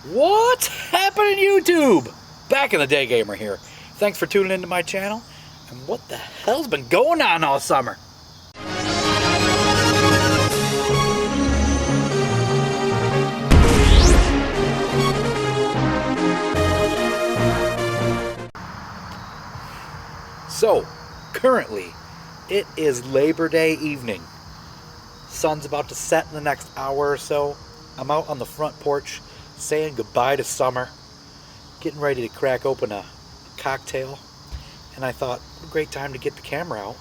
What's happening, YouTube? Back in the Day Gamer here. Thanks for tuning into my channel. And what the hell's been going on all summer? So, currently, it is Labor Day evening. Sun's about to set in the next hour or so. I'm out on the front porch saying goodbye to summer, getting ready to crack open a cocktail, and I thought, what a great time to get the camera out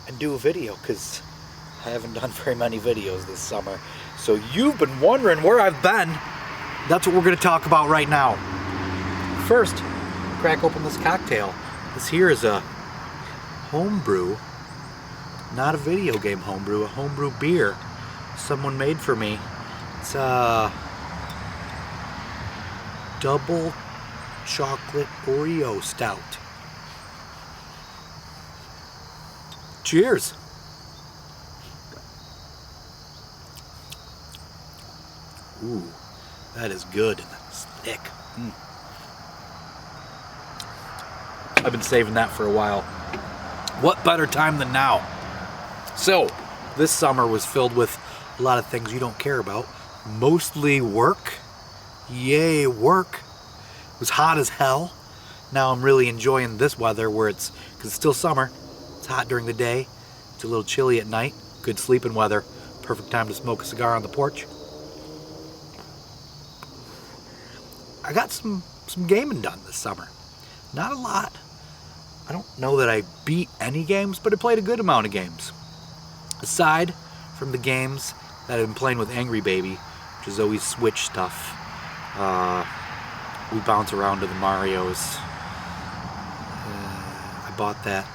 and do a video, because I haven't done very many videos this summer. So you've been wondering where I've been. That's what we're going to talk about right now. First, crack open this cocktail. This here is a homebrew, not a video game homebrew, a homebrew beer someone made for me. It's a double chocolate Oreo stout. Cheers. Ooh, that is good and it's thick. I've been saving that for a while. What better time than now? So, this summer was filled with a lot of things you don't care about. Mostly work. Yay, work. It was hot as hell. Now I'm really enjoying this weather where because it's still summer. It's hot during the day. It's a little chilly at night. Good sleeping weather. Perfect time to smoke a cigar on the porch. I got some gaming done this summer. Not a lot. I don't know that I beat any games, but I played a good amount of games. Aside from the games that I've been playing with Angry Baby, which is always Switch stuff. We bounce around to the Marios. I bought that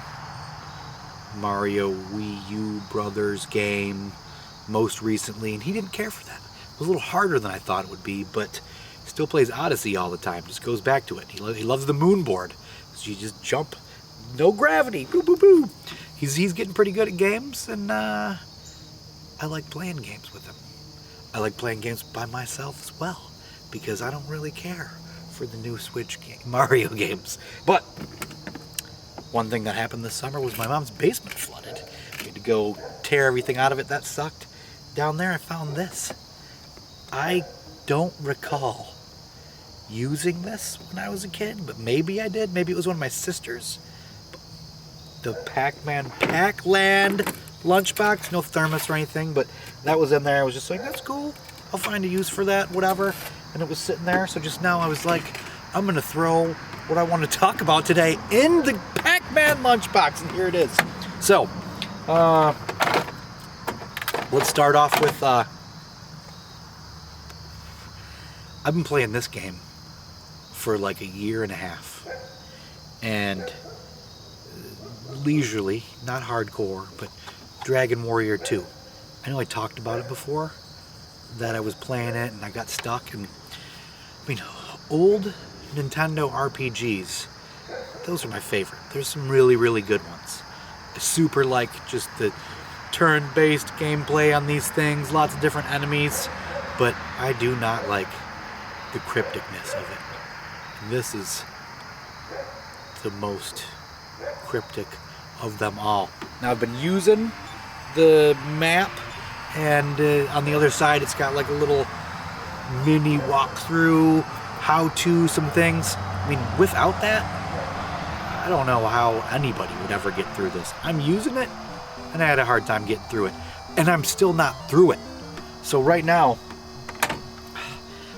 Mario Wii U Brothers game most recently, and he didn't care for that. It was a little harder than I thought it would be, but still plays Odyssey all the time. Just goes back to it. He loves the moon board. So you just jump, no gravity. Boo, boo, boo. He's getting pretty good at games, and I like playing games with him. I like playing games by myself as well, because I don't really care for the new Switch Mario games. But one thing that happened this summer was my mom's basement flooded. We had to go tear everything out of it. That sucked. Down there I found this. I don't recall using this when I was a kid, but maybe I did. Maybe it was one of my sisters. The Pac-Man Pac-Land lunchbox, no thermos or anything, but that was in there. I was just like, that's cool. I'll find a use for that, whatever. And it was sitting there. So just now I was like, I'm going to throw what I want to talk about today in the Pac-Man lunchbox, and here it is. So, let's start off with, I've been playing this game for like a year and a half, and leisurely, not hardcore, but Dragon Warrior 2. I know I talked about it before, that I was playing it and I got stuck, and I mean, old Nintendo RPGs, those are my favorite. There's some really, really good ones. I super like just the turn-based gameplay on these things, lots of different enemies, but I do not like the crypticness of it. And this is the most cryptic of them all. Now I've been using the map, and on the other side it's got like a little mini walkthrough, how-to some things. I mean, without that, I don't know how anybody would ever get through this. I'm using it, and I had a hard time getting through it, and I'm still not through it. So right now,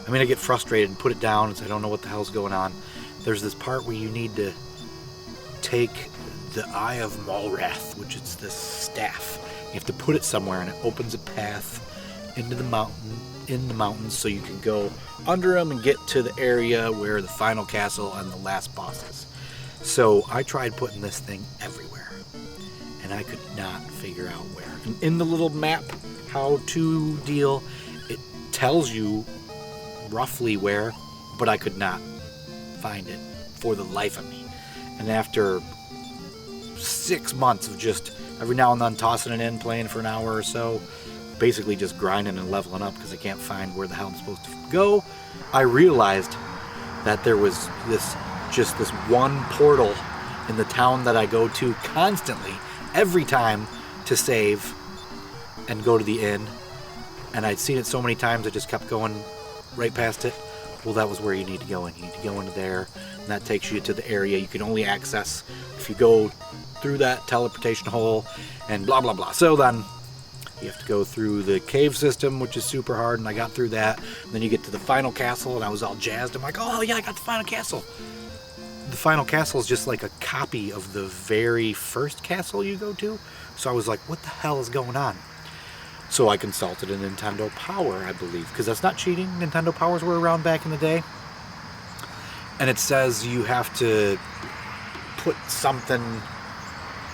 I mean, I get frustrated and put it down and say, I don't know what the hell's going on. There's this part where you need to take the Eye of Malrath, which is this staff. You have to put it somewhere, and it opens a path into the mountains, so you can go under them and get to the area where the final castle and the last boss is. So I tried putting this thing everywhere, and I could not figure out where. And in the little map how-to deal, it tells you roughly where, but I could not find it for the life of me. And after 6 months of just every now and then tossing it in, playing for an hour or so, basically just grinding and leveling up because I can't find where the hell I'm supposed to go, I realized that there was this one portal in the town that I go to constantly, every time, to save and go to the inn. And I'd seen it so many times, I just kept going right past it. Well, that was where you need to go in. You need to go into there, and that takes you to the area you can only access if you go through that teleportation hole, and blah, blah, blah. So then you have to go through the cave system, which is super hard, and I got through that. And then you get to the final castle, and I was all jazzed. I'm like, oh, yeah, I got the final castle. The final castle is just like a copy of the very first castle you go to. So I was like, what the hell is going on? So I consulted a Nintendo Power, I believe, because that's not cheating. Nintendo Powers were around back in the day. And it says you have to put something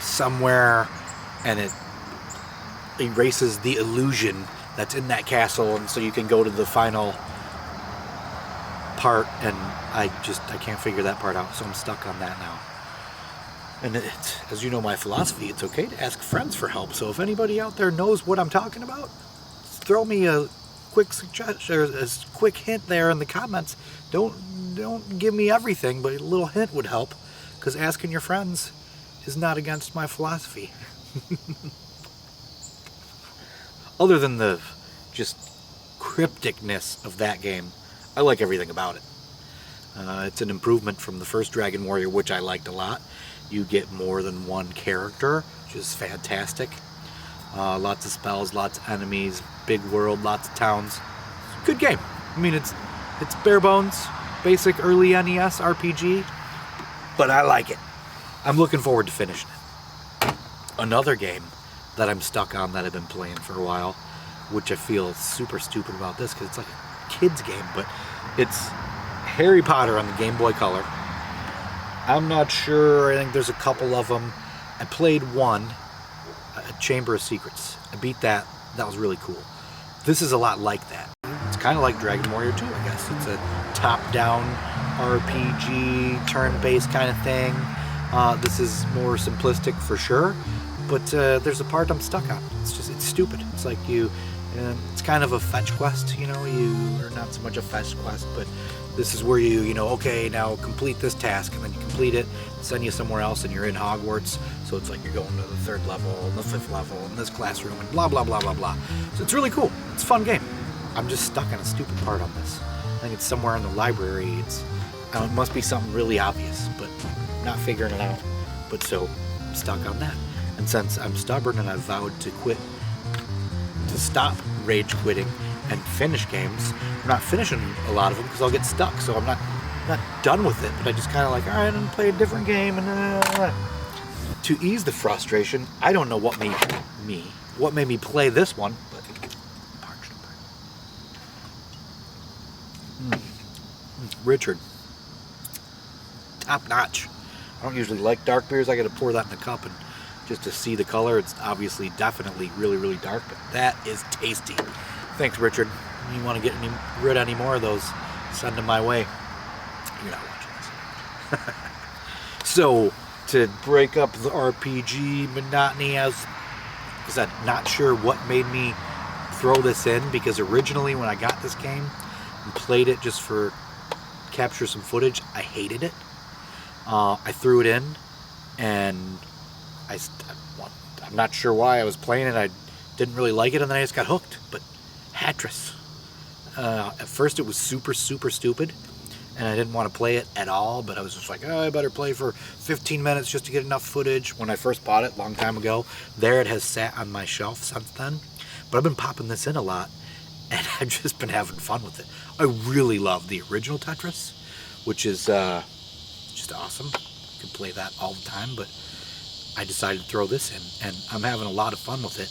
somewhere, and it erases the illusion that's in that castle, and so you can go to the final part, and I can't figure that part out, so I'm stuck on that now. And it's, as you know my philosophy, it's okay to ask friends for help, so if anybody out there knows what I'm talking about, throw me a quick suggestion, or a quick hint there in the comments. Don't give me everything, but a little hint would help, because asking your friends is not against my philosophy. Other than the just crypticness of that game, I like everything about it. It's an improvement from the first Dragon Warrior, which I liked a lot. You get more than one character, which is fantastic. Lots of spells, lots of enemies, big world, lots of towns. Good game. I mean, it's bare bones, basic early NES RPG, but I like it. I'm looking forward to finishing it. Another game that I'm stuck on that I've been playing for a while, which I feel super stupid about this because it's like a kid's game, but it's Harry Potter on the Game Boy Color. I'm not sure, I think there's a couple of them. I played one, Chamber of Secrets. I beat that. That was really cool. This is a lot like that. It's kind of like Dragon Warrior 2, I guess. It's a top-down RPG, turn-based kind of thing. This is more simplistic for sure, but there's a part I'm stuck on. It's stupid. It's like it's kind of a fetch quest, or not so much a fetch quest, but this is where okay, now complete this task, and then you complete it, send you somewhere else, and you're in Hogwarts, so it's like you're going to the 3rd level, and the 5th level, and this classroom, and blah, blah, blah, blah, blah. So it's really cool. It's a fun game. I'm just stuck on a stupid part on this. I think it's somewhere in the library. It must be something really obvious, but I'm not figuring it out. But so, I'm stuck on that. And since I'm stubborn and I've vowed to stop rage quitting and finish games, I'm not finishing a lot of them because I'll get stuck. So I'm not done with it, but I just kind of like, all right, I'm gonna play a different game. And to ease the frustration, I don't know what made me play this one, but Richard, top notch. I don't usually like dark beers. I got to pour that in a cup and just to see the color. It's obviously definitely really, really dark, but that is tasty. Thanks, Richard. If you want to get any more of those, send them my way. You're not watching this. So, to break up the RPG monotony, as I said, not sure what made me throw this in, because originally when I got this game and played it just for capture some footage, I hated it. I threw it in, and I'm not sure why I was playing it. I didn't really like it, and then I just got hooked. But Hatris, at first it was super, super stupid, and I didn't want to play it at all, but I was just like, oh, I better play for 15 minutes just to get enough footage. When I first bought it a long time ago, there it has sat on my shelf since then. But I've been popping this in a lot, and I've just been having fun with it. I really love the original Tetris, which is just awesome. You can play that all the time, but I decided to throw this in, and I'm having a lot of fun with it.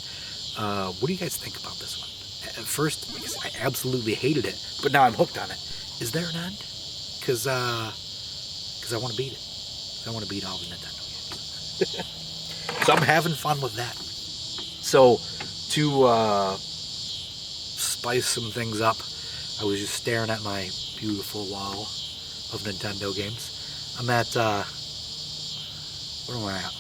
What do you guys think about this one? At first, I absolutely hated it, but now I'm hooked on it. Is there an end? Because I want to beat it. I want to beat all the Nintendo games. So I'm having fun with that. So to spice some things up, I was just staring at my beautiful wall of Nintendo games. I'm at, where am I at?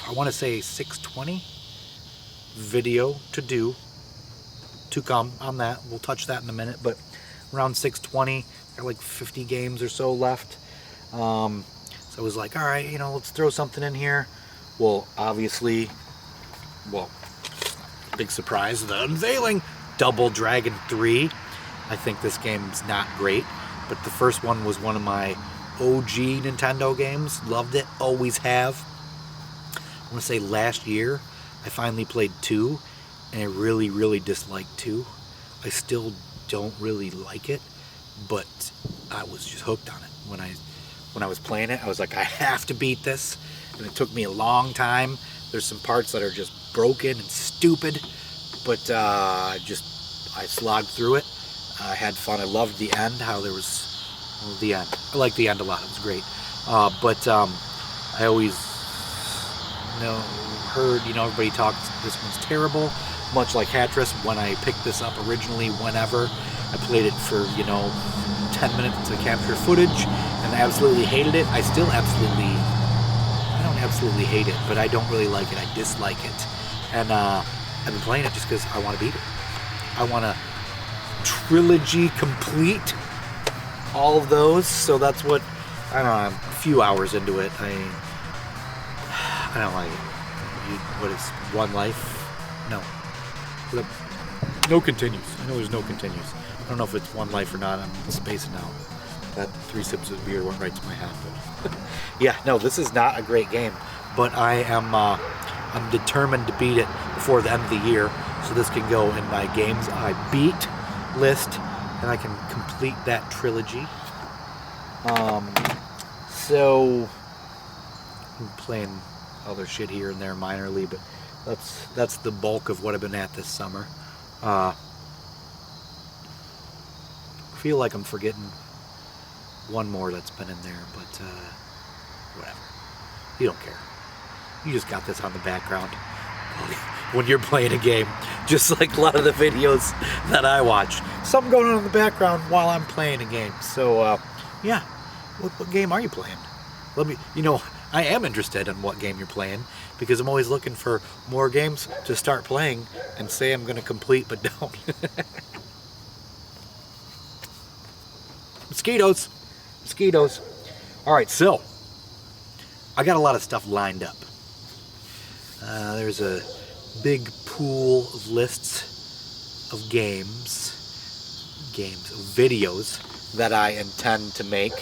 I want to say 620 video to do. to come on that. We'll touch that in a minute, but around 620, got like 50 games or so left. So I was like, all right, let's throw something in here. Well, obviously, big surprise, the unveiling, Double Dragon 3. I think this game's not great, but the first one was one of my OG Nintendo games. Loved it, always have. I want to say last year, I finally played 2, and I really, really disliked 2. I still don't really like it, but I was just hooked on it. When I was playing it, I was like, I have to beat this, and it took me a long time. There's some parts that are just broken and stupid, but I slogged through it. I had fun. I loved the end, how there was the end. I liked the end a lot. It was great. But I always heard, everybody talks, this one's terrible. Much like Hatris, when I picked this up originally, whenever, I played it for, 10 minutes to capture footage, and I absolutely hated it. I don't absolutely hate it, but I don't really like it. I dislike it. And I've been playing it just because I want to beat it. I want to trilogy complete all of those, so that's what, I don't know, I'm a few hours into it. I don't like it. What is One Life? No. No continues. I know there's no continues. I don't know if it's One Life or not. I'm spacing out. That 3 sips of beer went right to my head. But yeah, no, this is not a great game. But I'm determined to beat it before the end of the year, so this can go in my games I beat list, and I can complete that trilogy. So I'm playing other shit here and there minorly, but that's the bulk of what I've been at this summer. I feel like I'm forgetting one more that's been in there, but whatever. You don't care. You just got this on the background when you're playing a game, just like a lot of the videos that I watch. Something going on in the background while I'm playing a game. So yeah, what game are you playing? Let me, I am interested in what game you're playing, because I'm always looking for more games to start playing and say I'm going to complete, but don't. Mosquitoes. All right, so I got a lot of stuff lined up. There's a big pool of lists of videos that I intend to make,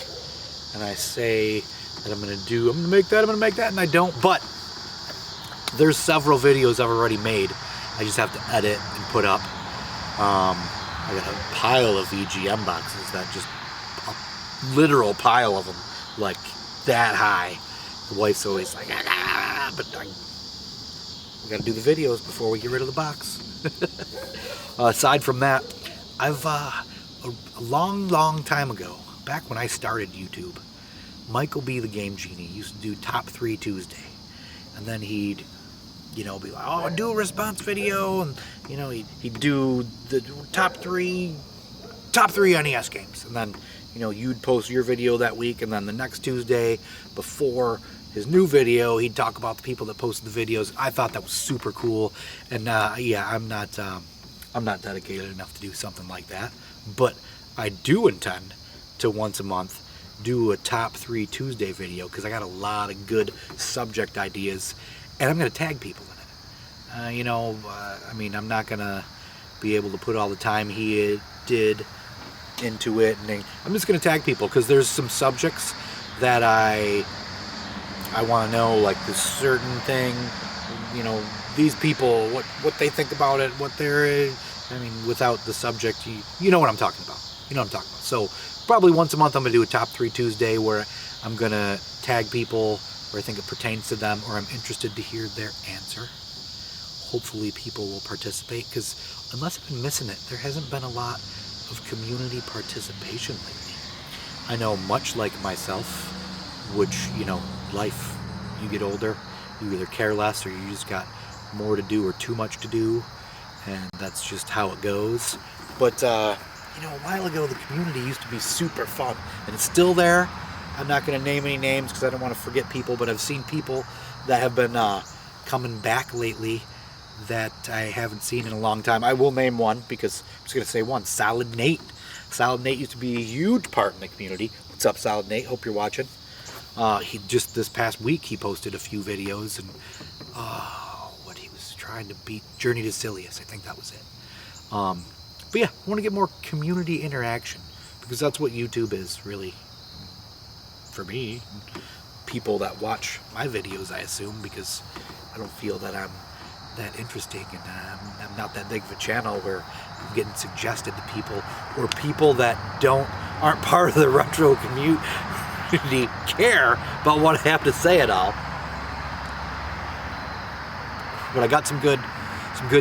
and I say that I'm gonna make that, and I don't, but there's several videos I've already made. I just have to edit and put up. I got a pile of VGM boxes, that just a literal pile of them, like that high. The wife's always like, but we gotta do the videos before we get rid of the box. Aside from that, I've a long time ago, back when I started YouTube, Michael B. the Game Genie used to do Top 3 Tuesday, and then he'd be like, oh, do a response video, and he'd do the top three NES games, and then you'd post your video that week, and then the next Tuesday before his new video, he'd talk about the people that posted the videos. I thought that was super cool, and yeah, I'm not dedicated enough to do something like that, but I do intend to once a month do a Top 3 Tuesday video, because I got a lot of good subject ideas, and I'm going to tag people in it. I mean, I'm not going to be able to put all the time he did into it, and I'm just going to tag people, because there's some subjects that I want to know, like this certain thing, these people, what they think about it, without the subject, you know what I'm talking about. So probably once a month I'm going to do a Top 3 Tuesday, where I'm going to tag people where I think it pertains to them, or I'm interested to hear their answer. Hopefully people will participate, because unless I've been missing it, there hasn't been a lot of community participation lately. I know, much like myself, which, life, you get older, you either care less, or you just got more to do or too much to do, and that's just how it goes. But a while ago, the community used to be super fun, and it's still there. I'm not going to name any names because I don't want to forget people, but I've seen people that have been coming back lately that I haven't seen in a long time. I will name one because I'm just going to say one. Solid Nate. Solid Nate used to be a huge part in the community. What's up, Solid Nate? Hope you're watching. He just this past week he posted a few videos and what he was trying to beat Journey to Silius. I think that was it. But yeah, I want to get more community interaction because that's what YouTube is really for me. People that watch my videos, I assume, because I don't feel that I'm that interesting and I'm not that big of a channel where I'm getting suggested to people or people that aren't part of the retro community care about what I have to say at all. But I got some good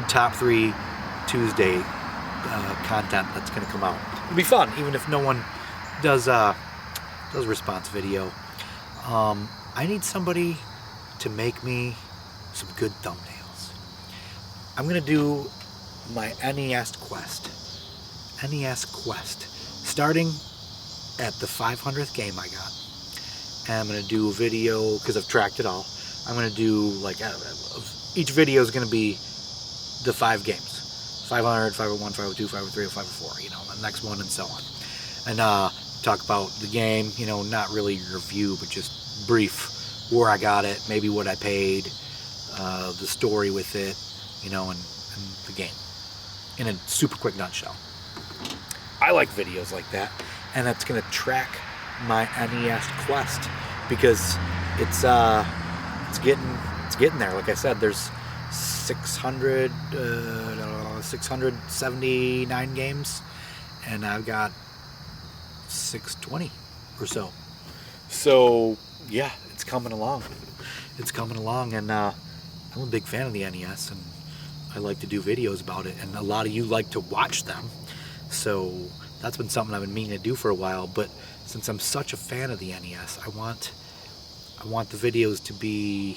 top 3 Tuesday content that's going to come out. It'll be fun, even if no one does response video. I need somebody to make me some good thumbnails. I'm going to do my NES Quest. NES Quest. Starting at the 500th game I got. And I'm going to do a video, because I've tracked it all. I'm going to do, like, each video is going to be the 5 games. 500, 501, 502, 503, 504, you know, the next one and so on. And talk about the game, you know, not really review, but just brief where I got it, maybe what I paid, the story with it, you know, and the game in a super quick nutshell. I like videos like that, and that's going to track my NES Quest because it's getting there. Like I said, there's 679 games, and I've got 620 or so. So yeah, it's coming along. It's coming along, and I'm a big fan of the NES, and I like to do videos about it, and a lot of you like to watch them. So that's been something I've been meaning to do for a while. But since I'm such a fan of the NES, I want the videos to be,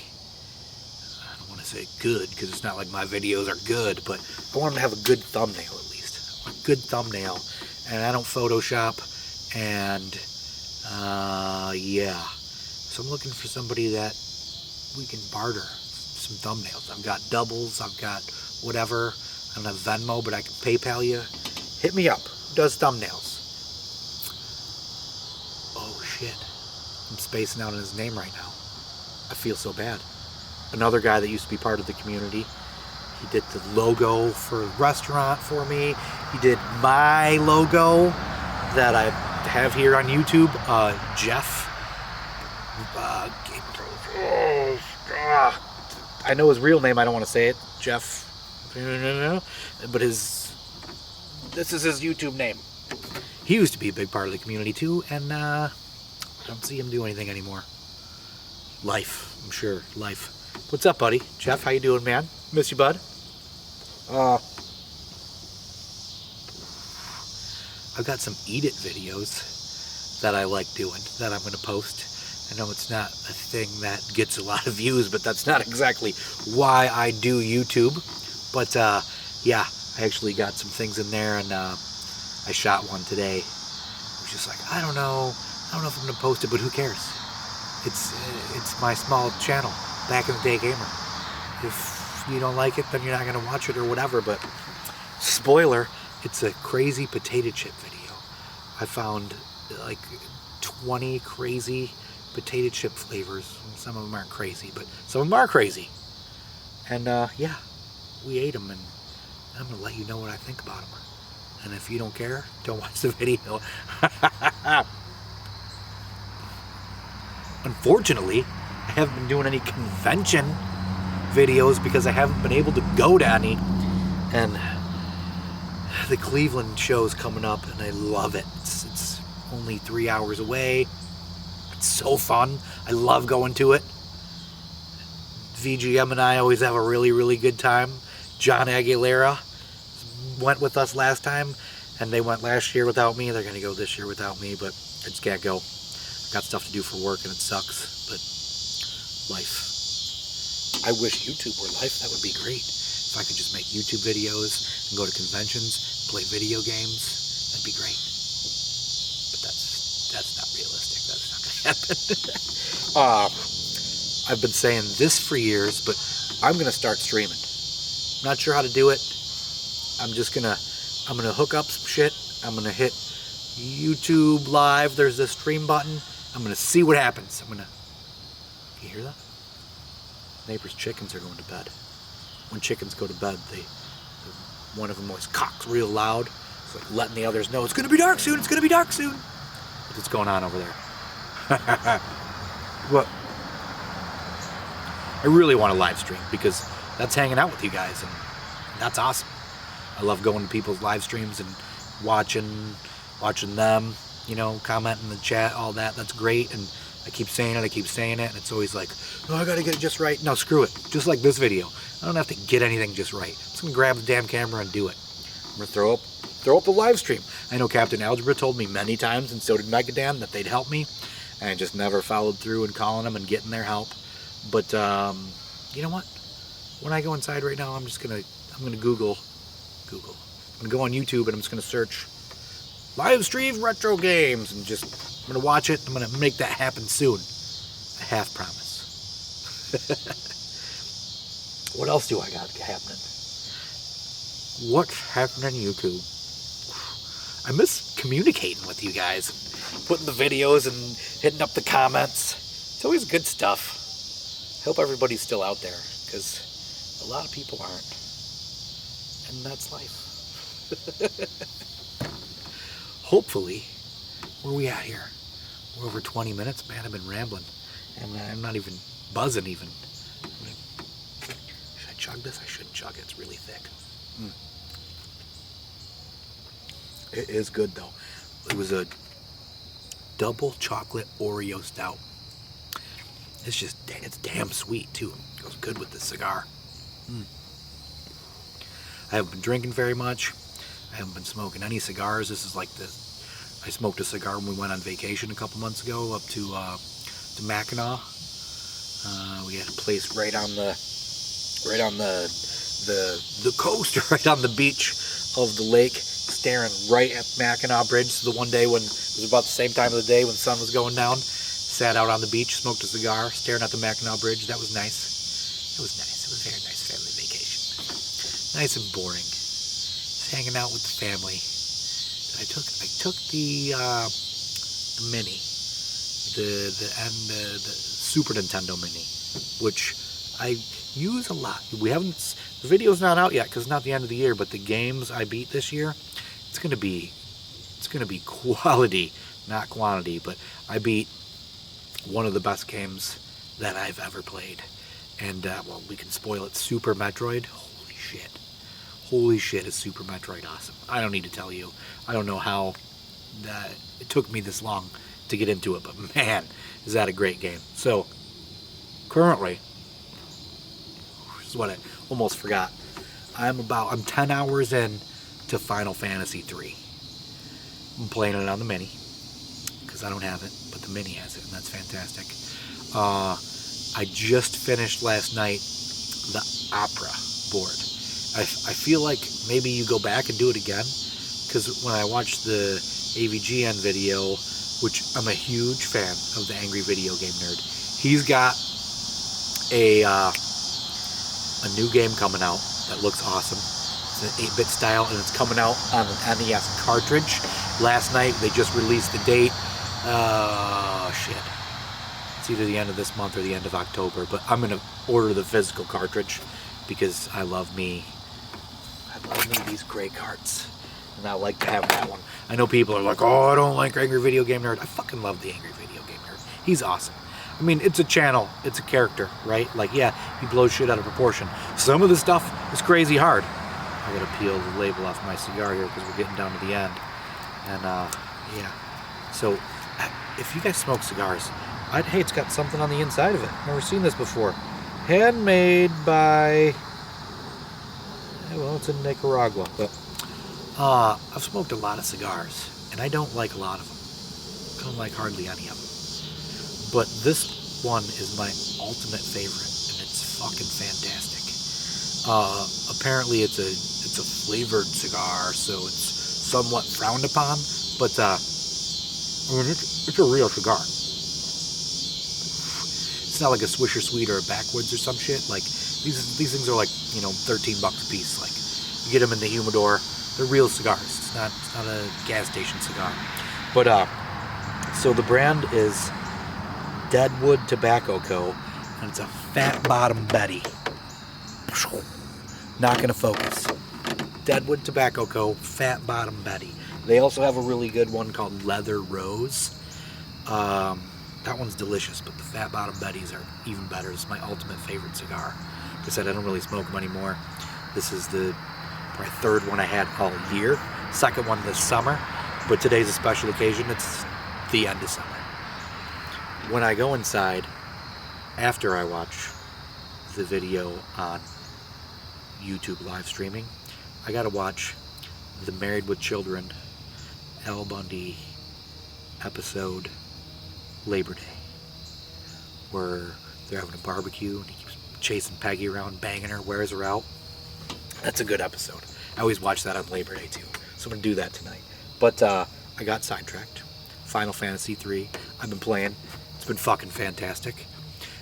I don't want to say good, because it's not like my videos are good, but I want them to have a good thumbnail at least. A good thumbnail, and I don't Photoshop, and yeah. So I'm looking for somebody that we can barter some thumbnails. I've got doubles, I've got whatever. I don't have Venmo, but I can PayPal you. Hit me up. Who does thumbnails? Oh shit. I'm spacing out on his name right now. I feel so bad. Another guy that used to be part of the community. He did the logo for the restaurant for me. He did my logo that I have here on YouTube. Jeff. I know his real name. I don't want to say it. Jeff. But this is his YouTube name. He used to be a big part of the community too, and I don't see him do anything anymore. Life, I'm sure. Life. What's up, buddy? Jeff, how you doing, man? Miss you, bud. I've got some Eat It videos that I like doing that I'm going to post. I know it's not a thing that gets a lot of views, but that's not exactly why I do YouTube. But yeah, I actually got some things in there, and I shot one today. I was just like, I don't know if I'm going to post it, but who cares? It's my small channel, Back in the Day Gamer. If you don't like it, then you're not going to watch it or whatever, but spoiler, it's a crazy potato chip video. I found like 20 crazy potato chip flavors. Some of them aren't crazy, but some of them are crazy. And yeah, we ate them, and I'm going to let you know what I think about them. And if you don't care, don't watch the video. Unfortunately, I haven't been doing any convention videos because I haven't been able to go to any. And the Cleveland show's coming up, and I love it. It's only 3 hours away. It's so fun. I love going to it. VGM and I always have a really, really good time. John Aguilera went with us last time, and they went last year without me. They're going to go this year without me, but I just can't go. I've got stuff to do for work, and it sucks, but life. I wish YouTube were life. That would be great. If I could just make YouTube videos and go to conventions, play video games, that'd be great. But that's not realistic. That's not going to happen. I've been saying this for years, but I'm going to start streaming. not sure how to do it. I'm gonna hook up some shit. I'm gonna hit YouTube Live. There's this stream button. I'm gonna see what happens. You hear that? Neighbor's chickens are going to bed. When chickens go to bed, one of them always cocks real loud. It's like letting the others know it's gonna be dark soon. It's gonna be dark soon. What's going on over there? What? I really want to live stream because that's hanging out with you guys, and that's awesome. I love going to people's live streams and watching them, comment in the chat, all that. That's great, and I keep saying it, and it's always like, oh, I gotta get it just right. No, screw it. Just like this video, I don't have to get anything just right. I'm just gonna grab the damn camera and do it. I'm gonna throw up a live stream. I know Captain Algebra told me many times, and so did Megadan, that they'd help me, and I just never followed through and calling them and getting their help. But you know what? When I go inside right now, I'm gonna Google. I'm gonna go on YouTube and I'm just gonna search live stream retro games and I'm gonna watch it. I'm gonna make that happen soon. I half promise. What else do I got happening? What's happening, YouTube? I miss communicating with you guys, putting the videos and hitting up the comments. It's always good stuff. I hope everybody's still out there, because a lot of people aren't. And that's life. Hopefully, where are we at here? We're over 20 minutes. Man, I've been rambling. And I'm not even buzzing even. Should I chug this? I shouldn't chug it. It's really thick. It is good, though. It was a double chocolate Oreo stout. It's damn sweet, too. It goes good with the cigar. I haven't been drinking very much. I haven't been smoking any cigars. This is like I smoked a cigar when we went on vacation a couple months ago up to Mackinac. We had a place right on the coast, right on the beach of the lake, staring right at Mackinac Bridge. So the one day when it was about the same time of the day when the sun was going down, sat out on the beach, smoked a cigar, staring at the Mackinac Bridge. That was nice. It was nice. It was a very nice family vacation. Nice and boring. Just hanging out with the family. I took the Mini, the Super Nintendo Mini, which I use a lot. The video's not out yet because it's not the end of the year, but the games I beat this year, it's gonna be quality, not quantity. But I beat one of the best games that I've ever played, and well, we can spoil it. Super Metroid. Holy shit, is Super Metroid awesome. I don't need to tell you. I don't know how it took me this long to get into it, but man, is that a great game. So, currently, this is what I almost forgot. I'm 10 hours in to Final Fantasy 3. I'm playing it on the Mini, because I don't have it, but the Mini has it, and that's fantastic. I just finished last night the Opera board. I feel like maybe you go back and do it again, because when I watched the AVGN video, which I'm a huge fan of the Angry Video Game Nerd, he's got a new game coming out that looks awesome. It's an 8-bit style, and it's coming out on an NES cartridge. Last night they just released the date. Oh shit. It's either the end of this month or the end of October, but I'm gonna order the physical cartridge because I love me these gray carts, and I like to have that one. I know people are like, oh, I don't like Angry Video Game Nerd. I fucking love the Angry Video Game Nerd. He's awesome. I mean, it's a channel, it's a character, right? Like, yeah, he blows shit out of proportion. Some of the stuff is crazy hard. I gotta peel the label off my cigar here because we're getting down to the end. And yeah. So, if you guys smoke cigars, hey, it's got something on the inside of it. Never seen this before. Handmade by, well, it's in Nicaragua, but I've smoked a lot of cigars, and I don't like a lot of them. I don't like hardly any of them. But this one is my ultimate favorite, and it's fucking fantastic. Apparently it's a flavored cigar, so it's somewhat frowned upon, but I mean, it's a real cigar. It's not like a Swisher Sweet or a Backwoods or some shit. Like, These things are like, you know, 13 bucks a piece. Like, you get them in the humidor. They're real cigars. It's not a gas station cigar. But so the brand is Deadwood Tobacco Co. and it's a Fat Bottom Betty. Not gonna focus. Deadwood Tobacco Co. Fat Bottom Betty. They also have a really good one called Leather Rose. That one's delicious, but the Fat Bottom Betties are even better. It's my ultimate favorite cigar. Like I said, I don't really smoke them anymore. This is the probably third one I had all year. Second one this summer, but today's a special occasion. It's the end of summer. When I go inside, after I watch the video on YouTube live streaming, I gotta watch the Married with Children Al Bundy episode Labor Day, where they're having a barbecue and he keeps chasing Peggy around, banging her, wears her out. That's a good episode. I always watch that on Labor Day too, so I'm gonna do that tonight. But I got sidetracked. Final Fantasy 3. I've been playing. It's been fucking fantastic.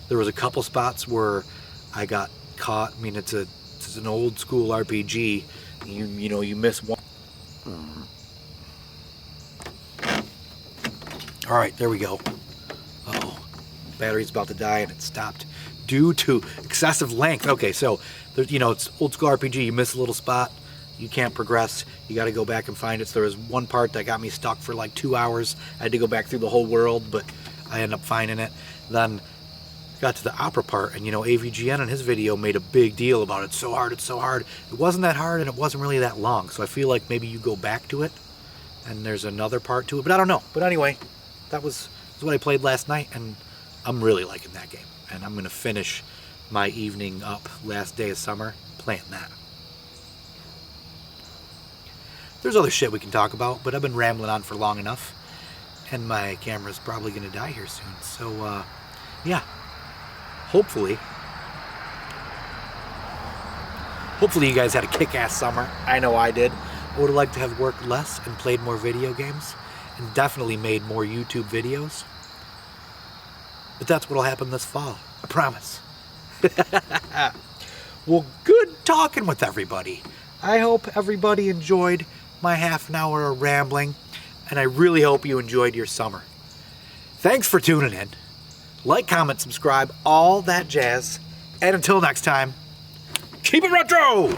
There was a couple spots where I got caught. I mean, it's an old school RPG. You know, you miss one. All right, there we go. Uh-oh, battery's about to die and it stopped due to excessive length. Okay, so there's, you know, it's old school RPG. You miss a little spot, you can't progress. You got to go back and find it. So there was one part that got me stuck for like 2 hours. I had to go back through the whole world, but I ended up finding it. Then got to the opera part, and you know, AVGN in his video made a big deal about it. It's so hard, it's so hard. It wasn't that hard, and it wasn't really that long. So I feel like maybe you go back to it, and there's another part to it, but I don't know. But anyway, that's what I played last night, and I'm really liking that game. And I'm gonna finish my evening up last day of summer playing that. There's other shit we can talk about, but I've been rambling on for long enough, and my camera's probably gonna die here soon. So yeah, hopefully you guys had a kick-ass summer. I know I did. I would have liked to have worked less and played more video games, and definitely made more YouTube videos. But that's what'll happen this fall, I promise. Well, good talking with everybody. I hope everybody enjoyed my half an hour of rambling, and I really hope you enjoyed your summer. Thanks for tuning in. Like, comment, subscribe, all that jazz. And until next time, keep it retro!